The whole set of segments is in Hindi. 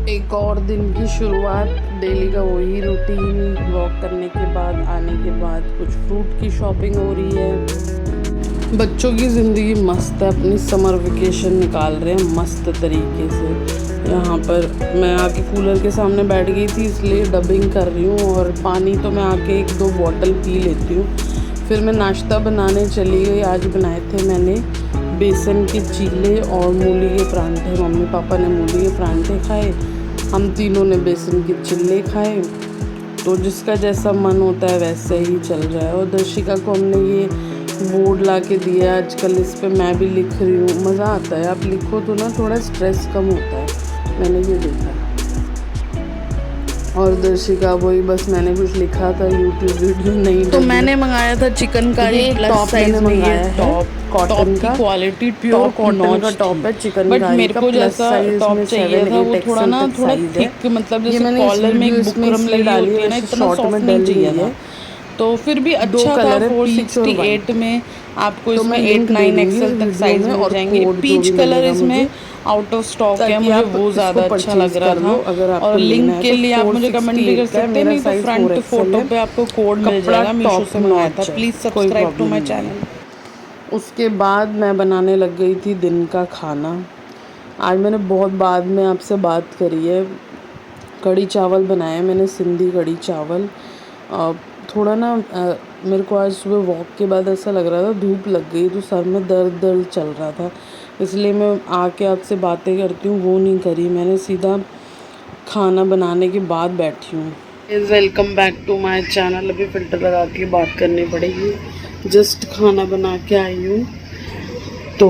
एक और दिन की शुरुआत, डेली का वही रूटीन। वॉक करने के बाद आने के बाद कुछ फ्रूट की शॉपिंग हो रही है। बच्चों की ज़िंदगी मस्त है, अपनी समर वेकेशन निकाल रहे हैं मस्त तरीके से। यहाँ पर मैं आके कूलर के सामने बैठ गई थी, इसलिए डबिंग कर रही हूँ। और पानी तो मैं आके 1-2 बॉटल पी लेती हूँ। फिर मैं नाश्ता बनाने चली गई। आज बनाए थे मैंने बेसन के चीले और मूली के परांठे। मम्मी पापा ने मूली के परांठे खाए, हम तीनों ने बेसन के चिल्ले खाए। तो जिसका जैसा मन होता है वैसे ही चल रहा है। और दर्शिका को हमने ये बोर्ड ला के दिया, आजकल इस पे मैं भी लिख रही हूँ। मज़ा आता है, आप लिखो तो ना थोड़ा स्ट्रेस कम होता है, मैंने ये देखा। और दर्शिका वही बस मैंने कुछ लिखा था यूट्यूब वीडियो नहीं। तो मैंने मंगाया था चिकन कारी प्लस साइज में। ये टॉप कॉटन का क्वालिटी प्योर कॉटन का टॉप है चिकन बट कारी मेरे का को प्लस जैसा साइज टॉप में चाहिए था वो थोड़ा ना थोड़ा थिक, मतलब जैसे कॉलर में एक बुकरम लगी होती है ना, इतना सॉफ्ट नहीं चाहिए था। तो फिर भी अच्छा था। 468 में आपको इसमें 8-9 एक्सेल तक साइज मिल जाएंगे। पीच कलर इसमें आउट ऑफ स्टॉक है, मुझे वो ज़्यादा अच्छा लग रहा था। और लिंक के लिए आप मुझे कमेंट भी कर सकते हैं, नहीं तो फ्रंट फोटो पे आपको कोड मिल जाएगा। मीशो से मंगाया था। Please subscribe to my channel. उसके बाद मैं बनाने लग गई थी दिन का खाना। आज मैंने बहुत बाद में आपसे बात करी है। कढ़ी चावल बनाए मैंने, सिंधी कढ़ी चावल। थोड़ा ना मेरे को आज सुबह वॉक के बाद ऐसा लग रहा था, धूप लग गई तो सर में दर्द चल रहा था, इसलिए मैं आके आपसे बातें करती हूँ वो नहीं करी। मैंने सीधा खाना बनाने के बाद बैठी हूँ। Welcome back to my channel. अभी फ़िल्टर लगा के बात करनी पड़ेगी। जस्ट खाना बना के आई हूँ, तो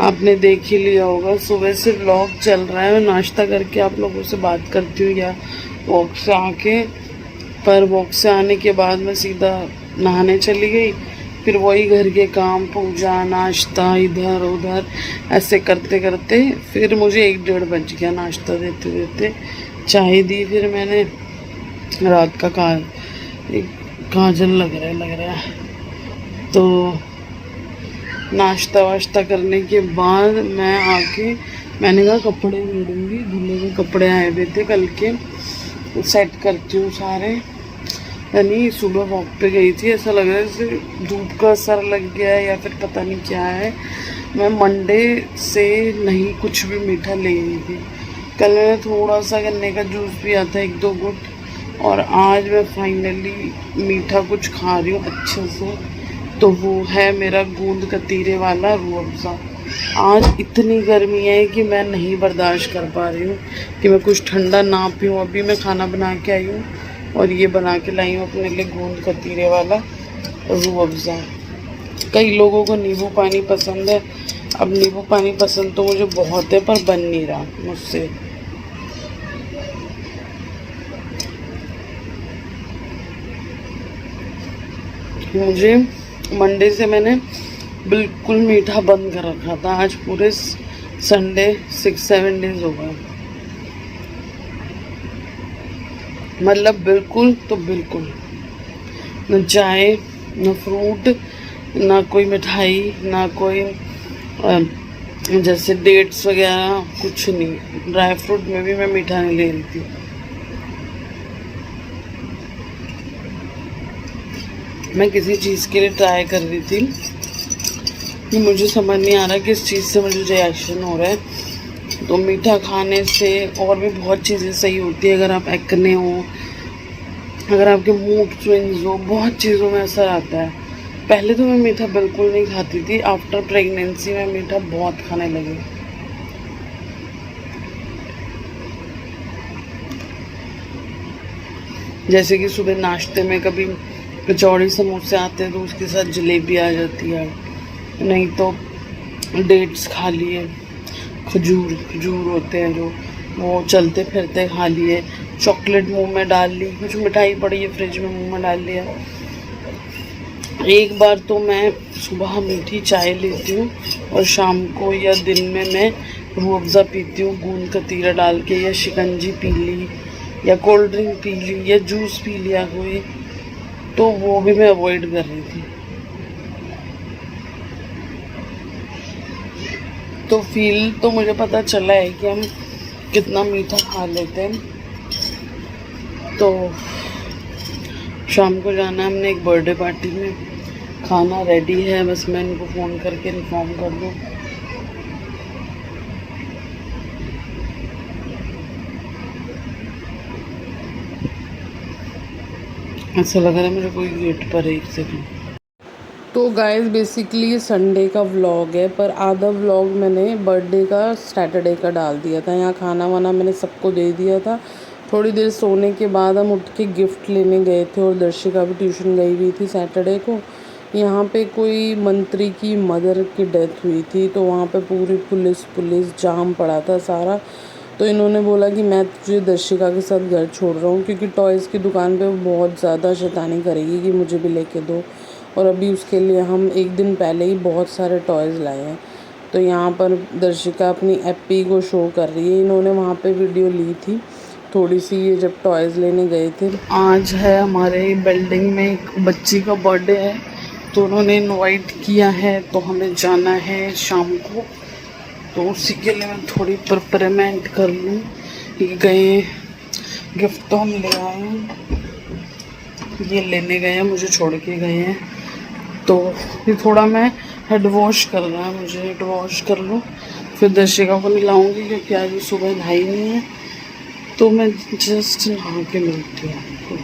आपने देख ही लिया होगा। सुबह से व्लॉग चल रहा है, मैं नाश्ता करके आप लोगों से बात करती हूँ या वॉक से आके। पर वॉक से आने के बाद मैं सीधा नहाने चली गई। फिर वही घर के काम, पूजा, नाश्ता, इधर उधर ऐसे करते करते फिर मुझे 1-1:30 बज गया नाश्ता देते देते। चाय दी फिर मैंने। रात का काजल लग रहा है। तो नाश्ता वाश्ता करने के बाद मैं आके मैंने कहा कपड़े धुलूँगी, धुले हुए कपड़े आए हुए थे कल के, सेट करती हूँ सारे। यानी सुबह वॉक पे गई थी, ऐसा लग रहा है जैसे धूप का असर लग गया है या फिर पता नहीं क्या है। मैं मंडे से नहीं कुछ भी मीठा ले रही थी। कल मैंने थोड़ा सा गन्ने का जूस पिया था, 1-2 घुट, और आज मैं फाइनली मीठा कुछ खा रही हूँ अच्छे से। तो वो है मेरा गूंद कतीरे वाला रूह अफ़ज़ा। आज इतनी गर्मी है कि मैं नहीं बर्दाश्त कर पा रही हूँ कि मैं कुछ ठंडा ना पीऊँ। अभी मैं खाना बना के आई हूँ और ये बना के लाई हूँ अपने लिए गूंद कतीरे वाला रूह अफ़ज़ा। कई लोगों को नींबू पानी पसंद है। अब नींबू पानी पसंद तो मुझे बहुत है, पर बन नहीं रहा मुझसे। मुझे मंडे से मैंने बिल्कुल मीठा बंद कर रखा था। आज पूरे संडे 6-7 डेज हो गए, मतलब बिल्कुल तो बिल्कुल न चाय, न फ्रूट, ना कोई मिठाई, ना कोई जैसे डेट्स वगैरह, कुछ नहीं। ड्राई फ्रूट में भी मैं मीठा नहीं ले रही थी। मैं किसी चीज़ के लिए ट्राई कर रही थी कि मुझे समझ नहीं आ रहा किस चीज़ से मुझे रिएक्शन हो रहा है। तो मीठा खाने से और भी बहुत चीज़ें सही होती है। अगर आप एक्ने हो, अगर आपके मूड स्विंग्स हो, बहुत चीज़ों में असर आता है। पहले तो मैं मीठा बिल्कुल नहीं खाती थी, आफ्टर प्रेगनेंसी में मीठा बहुत खाने लगी। जैसे कि सुबह नाश्ते में कभी कचौड़ी समोसे आते हैं तो उसके साथ जलेबी आ जाती है, नहीं तो डेट्स खा लिए, खजूर होते हैं जो, वो चलते फिरते खा लिए, चॉकलेट मुंह में डाल ली, कुछ मिठाई पड़ी है फ्रिज में मुंह में डाल लिया। एक बार तो मैं सुबह मीठी चाय लेती हूँ और शाम को या दिन में मैं रूह अफ़ज़ा पीती हूँ गूंद कतीरा डाल के, या शिकंजी पी ली, या कोल्ड ड्रिंक पी ली, या जूस पी लिया कोई। तो वो भी मैं अवॉइड कर रही थी। तो फील तो मुझे पता चला है कि हम कितना मीठा खा लेते हैं। तो शाम को जाना है हमने एक बर्थडे पार्टी में, खाना रेडी है, बस मैं इनको फ़ोन करके इन्फॉर्म कर दूँ। ऐसा लग रहा है मेरे कोई गेट पर है, एक सेकंड। तो गाइस बेसिकली संडे का व्लॉग है, पर आधा व्लॉग मैंने बर्थडे का सैटरडे का डाल दिया था। यहाँ खाना वाना मैंने सबको दे दिया था। थोड़ी देर सोने के बाद हम उठ के गिफ्ट लेने गए थे, और दर्शिका भी ट्यूशन गई हुई थी सैटरडे को। यहाँ पे कोई मंत्री की मदर की डेथ हुई थी, तो वहाँ पे पूरी पुलिस जाम पड़ा था सारा। तो इन्होंने बोला कि मैं तुझे दर्शिका के साथ घर छोड़ रहा हूँ, क्योंकि टॉयज़ की दुकान पे बहुत ज़्यादा शैतानी करेगी कि मुझे भी लेके दो। और अभी उसके लिए हम एक दिन पहले ही बहुत सारे टॉयज़ लाए हैं। तो यहाँ पर दर्शिका अपनी एप्पी को शो कर रही है। इन्होंने वहाँ पे वीडियो ली थी थोड़ी सी, ये जब टॉयज़ लेने गए थे। आज है हमारे बिल्डिंग में एक बच्ची का बर्थडे है, तो उन्होंने इनवाइट किया है, तो हमें जाना है शाम को। तो उसी के लिए मैं थोड़ी प्रिपरेमेंट कर लूँ। गए गिफ्ट तो हम ले आए हैं, ये लेने गए हैं, मुझे छोड़ के गए हैं। तो ये थोड़ा मैं हेड वॉश कर रहा है, मुझे हेड वॉश कर लूँ, फिर दर्शिका को नहलाऊँगी, क्योंकि आज सुबह नहाई नहीं है। तो मैं जस्ट नहा के मिलती हूँ आपको।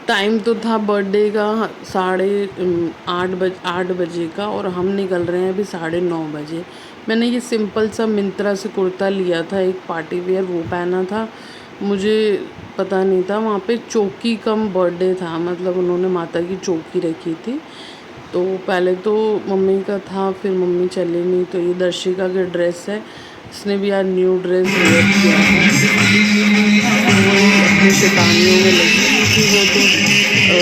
टाइम तो था बर्थडे का 8:30 बजे का, और हम निकल रहे हैं अभी 9:30 बजे। मैंने ये सिंपल सा मिंत्रा से कुर्ता लिया था, एक पार्टी वेयर, वो पहना था। मुझे पता नहीं था वहाँ पे चौकी कम बर्थडे था, मतलब उन्होंने माता की चौकी रखी थी। तो पहले तो मम्मी का था, फिर मम्मी चली नहीं। तो ये दर्शिका की ड्रेस है, इसने भी आज न्यू ड्रेस वेयर किया है। वो अपनी शैतानियों में लगी थी वो तो। और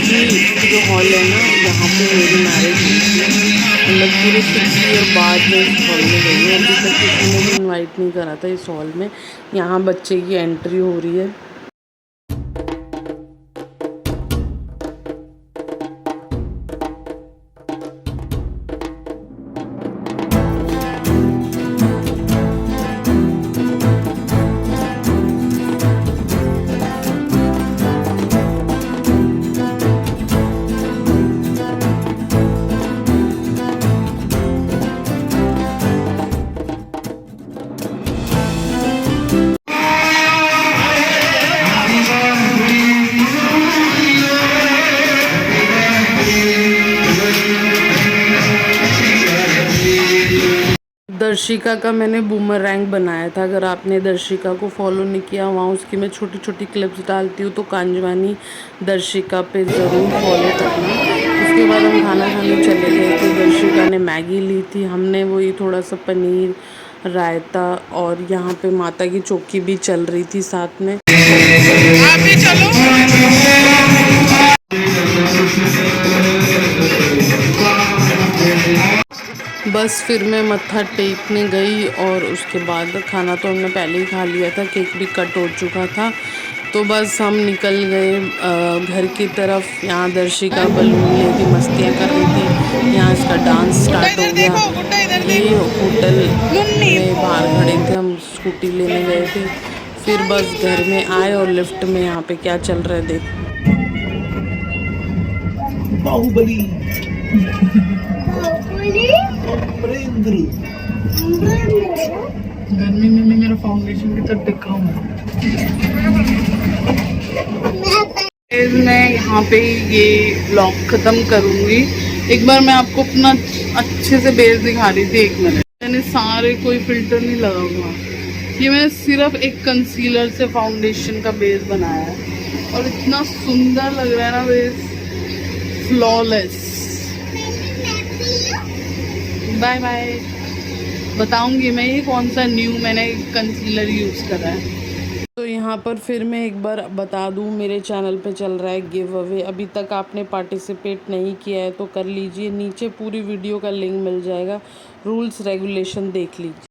ये जो हॉल है ना, यहाँ पे मेरी मैरिज हुई थी, मतलब पूरे 6 ईयर बाद में इस हॉल में गई है। अभी तक किसी ने भी इन्वाइट नहीं करा था इस हॉल में। यहाँ बच्चे की एंट्री हो रही है। दर्शिका का मैंने बूमरैंग बनाया था। अगर आपने दर्शिका को फॉलो नहीं किया, वहाँ उसकी मैं छोटी छोटी क्लिप्स डालती हूँ, तो कांजवानी दर्शिका पे ज़रूर फॉलो करना। उसके बाद हम खाना खाने चले गए थे। दर्शिका ने मैगी ली थी, हमने वही थोड़ा सा पनीर, रायता, और यहाँ पे माता की चौकी भी चल रही थी साथ में। आप भी चलो। बस फिर मैं मत्था टेकने गई, और उसके बाद खाना तो हमने पहले ही खा लिया था, केक भी कट हो चुका था। तो बस हम निकल गए घर की तरफ। यहाँ दर्शिका बलून लेके मस्तियाँ कर रही थी, यहाँ इसका डांस स्टार्ट हो गया। ये होटल में बाहर खड़े थे, हम स्कूटी लेने गए थे। फिर बस घर में आए, और लिफ्ट में यहाँ पे क्या चल रहा है देख। बाहुबली गर्मी में मेरा फाउंडेशन भी तो टिका हुआ। मैं यहाँ पे ये ब्लॉग ख़त्म करूँगी। एक बार मैं आपको अपना अच्छे से बेस दिखा रही थी, 1 मिनट। मैंने सारे कोई फिल्टर नहीं लगा हुआ, ये मैंने सिर्फ एक कंसीलर से फाउंडेशन का बेस बनाया है, और इतना सुंदर लग रहा है ना बेस, फ्लॉलेस। Bye bye. बताऊंगी मैं ये कौन सा न्यू मैंने कंसीलर यूज़ करा है। तो यहाँ पर फिर मैं एक बार बता दूँ, मेरे चैनल पे चल रहा है गिव अवे। अभी तक आपने पार्टिसिपेट नहीं किया है तो कर लीजिए, नीचे पूरी वीडियो का लिंक मिल जाएगा, रूल्स रेगुलेशन देख लीजिए।